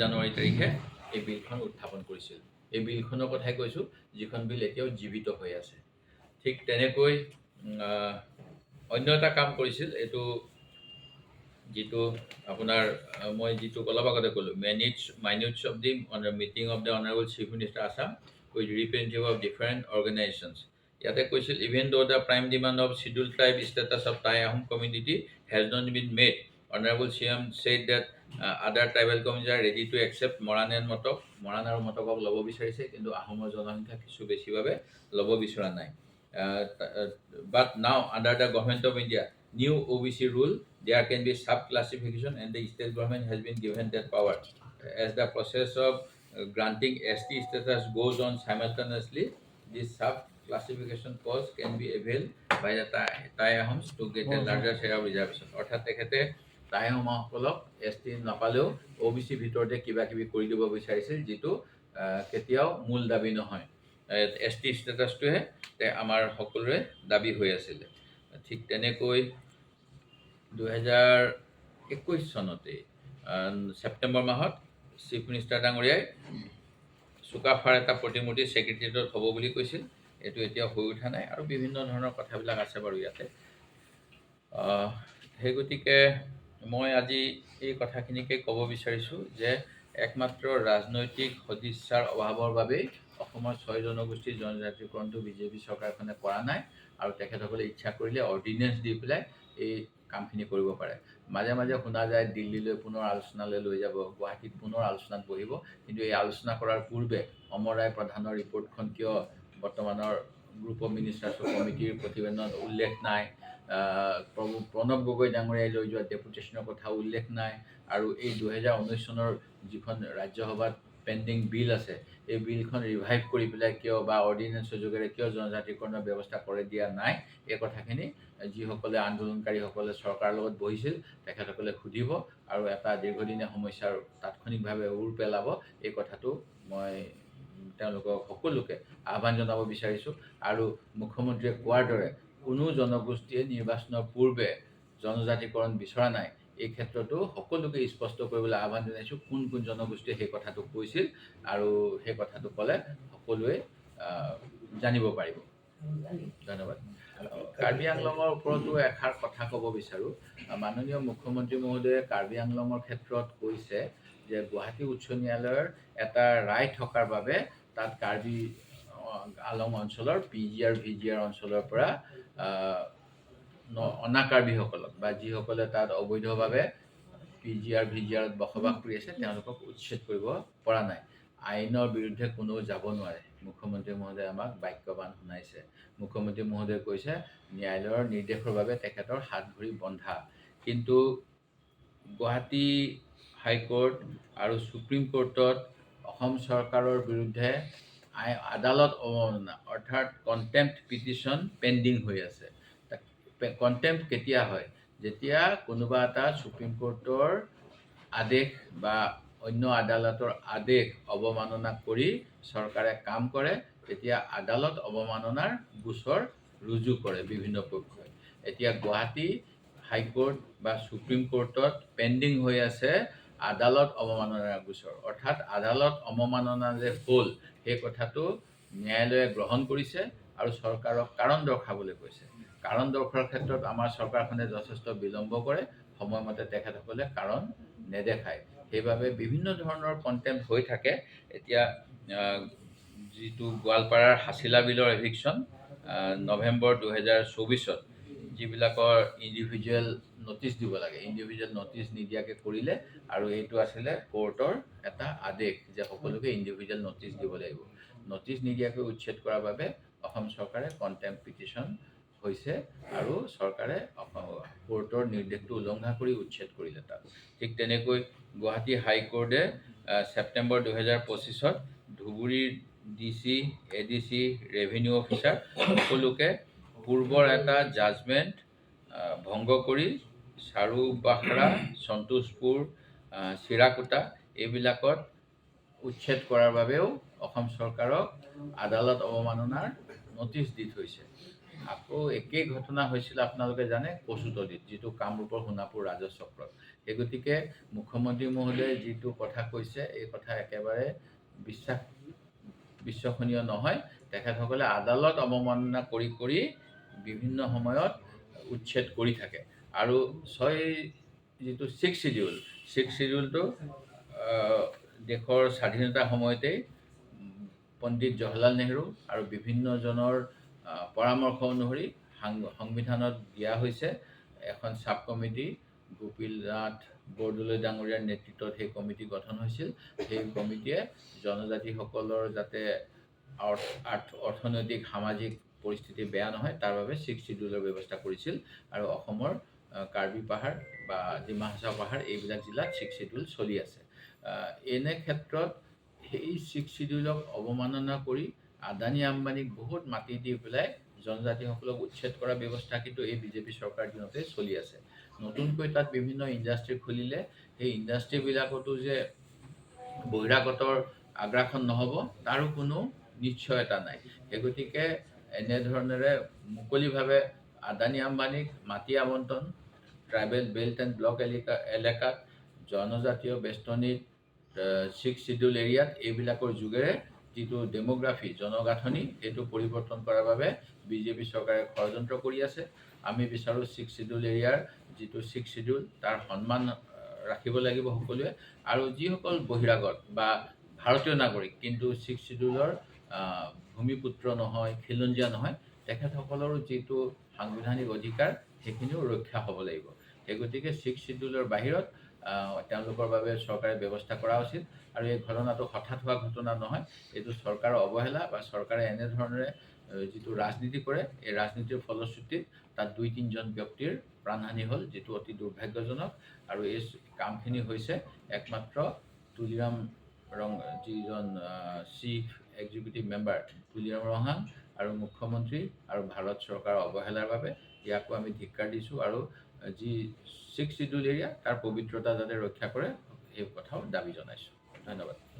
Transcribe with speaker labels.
Speaker 1: জানুৱাৰী তাৰিখে এই বিলখন উত্থাপন কৰিছিল। এই বিলখনৰ কথাই কৈছোঁ, যিখন বিল এতিয়াও জীৱিত হৈ আছে। ঠিক তেনেকৈ অন্য এটা কাম কৰিছিল, এইটো যিটো আপোনাৰ মই যিটো অলপ আগতে ক'লোঁ, minutes of the meeting of the Honorable Chief Minister Assam with representative of different organizations. ইয়াতে কৈছিল, even though the prime demand of scheduled tribe status of Thai Ahom community has not been met, Honorable CM said that other tribal communities are ready to accept Moran and Motok. Moran আৰু মটকক ল'ব বিচাৰিছে, কিন্তু আহোমৰ জনসংখ্যা কিছু বেছিভাৱে ল'ব বিচৰা নাই। But now under the government of India new OBC rule, there can be sub-classification and the state government has been given that power. As the process of granting ST status goes on simultaneously, this sub-classification cause can be availed by the Thai Ahoms to get a larger share of reservation. অৰ্থাৎ তেখেতে Thai Ahomসকলক ST নাপালেও OBC ভিতৰতে কিবা কিবি কৰি দিব বিচাৰিছিল, যিটো কেতিয়াও মূল দাবী নহয়। ST ষ্টেটাছটোহে আমাৰ সকলোৰে দাবী হৈ আছিলে। ঠিক তেনেকৈ 2021 চনতে ছেপ্টেম্বৰ মাহত চিফ মিনিষ্টাৰ ডাঙৰীয়াই চুকাফাৰ এটা প্ৰতিমূৰ্তি ছেক্ৰেটেৰিয়েটত হ'ব বুলি কৈছিল। এইটো এতিয়া হৈ উঠা নাই, আৰু বিভিন্ন ধৰণৰ কথাবিলাক আছে বাৰু ইয়াতে। সেই গতিকে মই আজি এই কথাখিনিকে ক'ব বিচাৰিছোঁ যে একমাত্ৰ ৰাজনৈতিক সদিচ্ছাৰ অভাৱৰ বাবেই অসমৰ 6 জনগোষ্ঠীৰ জনজাতিকৰণটো বিজেপি চৰকাৰখনে কৰা নাই, আৰু তেখেতসকলে ইচ্ছা কৰিলে অৰ্ডিনেঞ্চ দি পেলাই এই কামখিনি কৰিব পাৰে। মাজে মাজে শুনা যায় দিল্লীলৈ পুনৰ আলোচনালৈ লৈ যাব, গুৱাহাটীত পুনৰ আলোচনাত বহিব, কিন্তু এই আলোচনা কৰাৰ পূৰ্বে অমৰ ৰায় প্ৰধানৰ ৰিপৰ্টখন কিয় বৰ্তমানৰ গ্ৰুপ অফ মিনিষ্টাৰ্ছ কমিটিৰ প্ৰতিবেদনত উল্লেখ নাই, প্ৰণৱ গগৈ ডাঙৰীয়াই লৈ যোৱা ডেপুটেশ্যনৰ কথা উল্লেখ নাই, আৰু এই 2019 চনৰ যিখন ৰাজ্যসভাত পেণ্ডিং বিল আছে, এই বিলখন ৰিভাইভ কৰি পেলাই কিয় বা অৰ্ডিনেঞ্চৰ যোগেৰে কিয় জনজাতিকৰণৰ ব্যৱস্থা কৰি দিয়া নাই, এই কথাখিনি যিসকলে আন্দোলনকাৰীসকলে চৰকাৰৰ লগত বহিছিল তেখেতসকলে সুধিব, আৰু এটা দীৰ্ঘদিনীয়া সমস্যাৰ তাৎক্ষণিকভাৱে ওৰ পেলাব। এই কথাটো মই তেওঁলোকক সকলোকে আহ্বান জনাব বিচাৰিছোঁ। আৰু মুখ্যমন্ত্ৰীয়ে কোৱাৰ দৰে কোনো জনগোষ্ঠীয়ে নিৰ্বাচনৰ পূৰ্বে জনজাতিকৰণ বিচৰা নাই, এই ক্ষেত্ৰতো সকলোকে স্পষ্ট কৰিবলৈ আহ্বান জনাইছোঁ কোন কোন জনগোষ্ঠীয়ে সেই কথাটো কৈছিল, আৰু সেই কথাটো ক'লে সকলোৱে জানিব পাৰিব। ধন্যবাদ। কাৰ্বি আংলঙৰ ওপৰতো এষাৰ কথা ক'ব বিচাৰোঁ। মাননীয় মুখ্যমন্ত্ৰী মহোদয়ে কাৰ্বি আংলঙৰ ক্ষেত্ৰত কৈছে যে গুৱাহাটী উচ্চ ন্যায়ালয়ৰ এটা ৰায় থকাৰ বাবে তাত কাৰ্বি আংলং অঞ্চলৰ PGR VGR অঞ্চলৰ পৰা অনা কাৰ্বিসকলক বা যিসকলে তাত অবৈধভাৱে PGR VGRত বসবাস কৰি আছে তেওঁলোকক উচ্ছেদ কৰিব পৰা নাই। আইনৰ বিৰুদ্ধে কোনেও যাব নোৱাৰে। মুখ্যমন্ত্ৰী মহোদয়ে আমাক বাক্যবান শুনাইছে। মুখ্যমন্ত্ৰী মহোদয়ে কৈছে ন্যায়ালয়ৰ নিৰ্দেশৰ বাবে তেখেতৰ হাত ভৰি বন্ধা, কিন্তু গুৱাহাটী হাইকোৰ্ট আৰু সুপ্ৰিম কোৰ্টত অসম চৰকাৰৰ বিৰুদ্ধে আদালত অৱমাননা অৰ্থাৎ কণ্টেম্প্ট পিটিশ্যন পেণ্ডিং হৈ আছে। কণ্টেম্প্ট কেতিয়া হয়? যেতিয়া কোনোবা এটা সুপ্ৰিম কোৰ্টৰ আদেশ বা অন্য আদালতৰ আদেশ অৱমাননা কৰি চৰকাৰে কাম কৰে, তেতিয়া আদালত অৱমাননাৰ গোচৰ ৰুজু কৰে বিভিন্ন পক্ষই। এতিয়া গুৱাহাটী হাইকোৰ্ট বা সুপ্ৰিম কোৰ্টত পেণ্ডিং হৈ আছে আদালত অৱমাননাৰ গোচৰ, অৰ্থাৎ আদালত অৱমাননা যে হ'ল সেই কথাটো ন্যায়ালয়ে গ্ৰহণ কৰিছে আৰু চৰকাৰক কাৰণ দৰ্শাবলৈ কৈছে। কাৰণ দৰ্শোৱাৰ ক্ষেত্ৰত আমাৰ চৰকাৰখনে যথেষ্ট বিলম্ব কৰে, সময়মতে তেখেতসকলে কাৰণ নেদেখায়। সেইবাবে বিভিন্ন ধৰণৰ কণ্টেম্প্ট হৈ থাকে। এতিয়া যিটো গোৱালপাৰাৰ হাছিলা বিলৰ এভিকশ্যন নৱেম্বৰ 2024ত যিবিলাকৰ ইণ্ডিভিজুৱেল ন'টিচ দিব লাগে, ইণ্ডিভিজুৱেল ন'টিচ নিদিয়াকৈ কৰিলে, আৰু এইটো আছিলে কোৰ্টৰ এটা আদেশ যে সকলোকে ইণ্ডিভিজুৱেল ন'টিচ দিব লাগিব। ন'টিচ নিদিয়াকৈ উচ্ছেদ কৰাৰ বাবে অসম চৰকাৰে কণ্টেম্প্ট পিটিশ্যন হৈছে, আৰু চৰকাৰে কোৰ্টৰ নিৰ্দেশটো উলংঘা কৰি উচ্ছেদ কৰিলে তাত। ঠিক তেনেকৈ গুৱাহাটী হাইকোৰ্টে ছেপ্টেম্বৰ 2025ত ধুবুৰীৰ DC, ADC, ৰেভিনিউ অফিচাৰ সকলোকে পূৰ্বৰ এটা জাজমেণ্ট ভংগ কৰি চাৰুবাখৰা, সন্তোষপুৰ, চিৰাকুটা এইবিলাকত উচ্ছেদ কৰাৰ বাবেও অসম চৰকাৰক আদালত অৱমাননাৰ ন'টিচ দি থৈছে। আকৌ একেই ঘটনা হৈছিল আপোনালোকে জানে কচুতলিত, যিটো কামৰূপৰ সোণাপুৰ ৰাজচক্ৰত। সেই গতিকে মুখ্যমন্ত্ৰী মহোদয়ে যিটো কথা কৈছে এই কথা একেবাৰে বিশ্বসনীয় নহয়। তেখেতসকলে আদালত অৱমাননা কৰি কৰি বিভিন্ন সময়ত উচ্ছেদ কৰি থাকে। আৰু যিটো ছিক্স চিডিউলটো দেশৰ স্বাধীনতাৰ সময়তেই পণ্ডিত জৱাহৰলাল নেহৰু আৰু বিভিন্নজনৰ পৰামৰ্শ অনুসৰি সংবিধানত দিয়া হৈছে। এখন চাব কমিটি, গোপীল নাথ বৰদলৈ ডাঙৰীয়াৰ নেতৃত্বত সেই কমিটি গঠন হৈছিল। সেই কমিটিয়ে জনজাতিসকলৰ যাতে অৰ্থনৈতিক সামাজিক পৰিস্থিতি বেয়া নহয় তাৰ বাবে ছিক্স চিডিউলৰ ব্যৱস্থা কৰিছিল। আৰু অসমৰ কাৰ্বি পাহাৰ বা ডিমা হাছাও পাহাৰ এইবিলাক জিলাত ছিক্স চিডিউল চলি আছে। এনে ক্ষেত্ৰত সেই ছিক্স চিডিউলক অৱমাননা কৰি আদানী আম্বানীক বহুত মাটি দি পেলাই জনজাতিসকলক উচ্ছেদ কৰা ব্যৱস্থা কিন্তু এই বিজেপি চৰকাৰ দিনতে চলি আছে। নতুনকৈ তাত বিভিন্ন ইণ্ডাষ্ট্ৰি খুলিলে সেই ইণ্ডাষ্ট্ৰিবিলাকতো যে বহিৰাগতৰ আগ্ৰাসন নহ'ব তাৰো কোনো নিশ্চয়তা নাই। সেই গতিকে এনেধৰণেৰে মুকলিভাৱে আদানী আম্বানীক মাটি আবণ্টন, ট্ৰাইবেল বেল্ট এণ্ড ব্লক এলেকাত, জনজাতীয় বেষ্টনীত, ছিক্স চিডিউল এৰিয়াত এইবিলাকৰ যোগেৰে যিটো ডেমোগ্ৰাফি, জনগাঁথনি সেইটো পৰিৱৰ্তন কৰাৰ বাবে বিজেপি চৰকাৰে ষড়যন্ত্ৰ কৰি আছে। আমি বিচাৰোঁ ছিক্স চিডিউল এৰিয়াৰ যিটো ছিক্স চিডিউল তাৰ সন্মান ৰাখিব লাগিব সকলোৱে। আৰু যিসকল বহিৰাগত বা ভাৰতীয় নাগৰিক কিন্তু ছিক্স চিডিউলৰ ভূমিপুত্ৰ নহয়, খিলঞ্জীয়া নহয়, তেখেতসকলৰো যিটো সাংবিধানিক অধিকাৰ সেইখিনিও ৰক্ষা হ'ব লাগিব। সেই গতিকে ছিক্স চিডিউলৰ বাহিৰত তেওঁলোকৰ বাবে চৰকাৰে ব্যৱস্থা কৰা উচিত। আৰু এই ঘটনাটো হঠাৎ হোৱা ঘটনা নহয়, এইটো চৰকাৰৰ অৱহেলা বা চৰকাৰে এনেধৰণেৰে যিটো ৰাজনীতি কৰে এই ৰাজনীতিৰ ফলশ্ৰুতিত তাত ২-৩জন ব্যক্তিৰ প্ৰাণহানি হ'ল, যিটো অতি দুৰ্ভাগ্যজনক। আৰু এই কামখিনি হৈছে একমাত্ৰ তুলিৰাম যিজন চিফ এক্সিকিউটিভ মেম্বাৰ তুলিৰাম ৰহাং আৰু মুখ্যমন্ত্ৰী আৰু ভাৰত চৰকাৰৰ অৱহেলাৰ বাবে। ইয়াকো আমি ধিক্কাৰ দিছোঁ আৰু যি ছিক্স চিডিউল এৰিয়া তাৰ পবিত্ৰতা যাতে ৰক্ষা কৰে সেই কথাও দাবী জনাইছোঁ। ধন্যবাদ।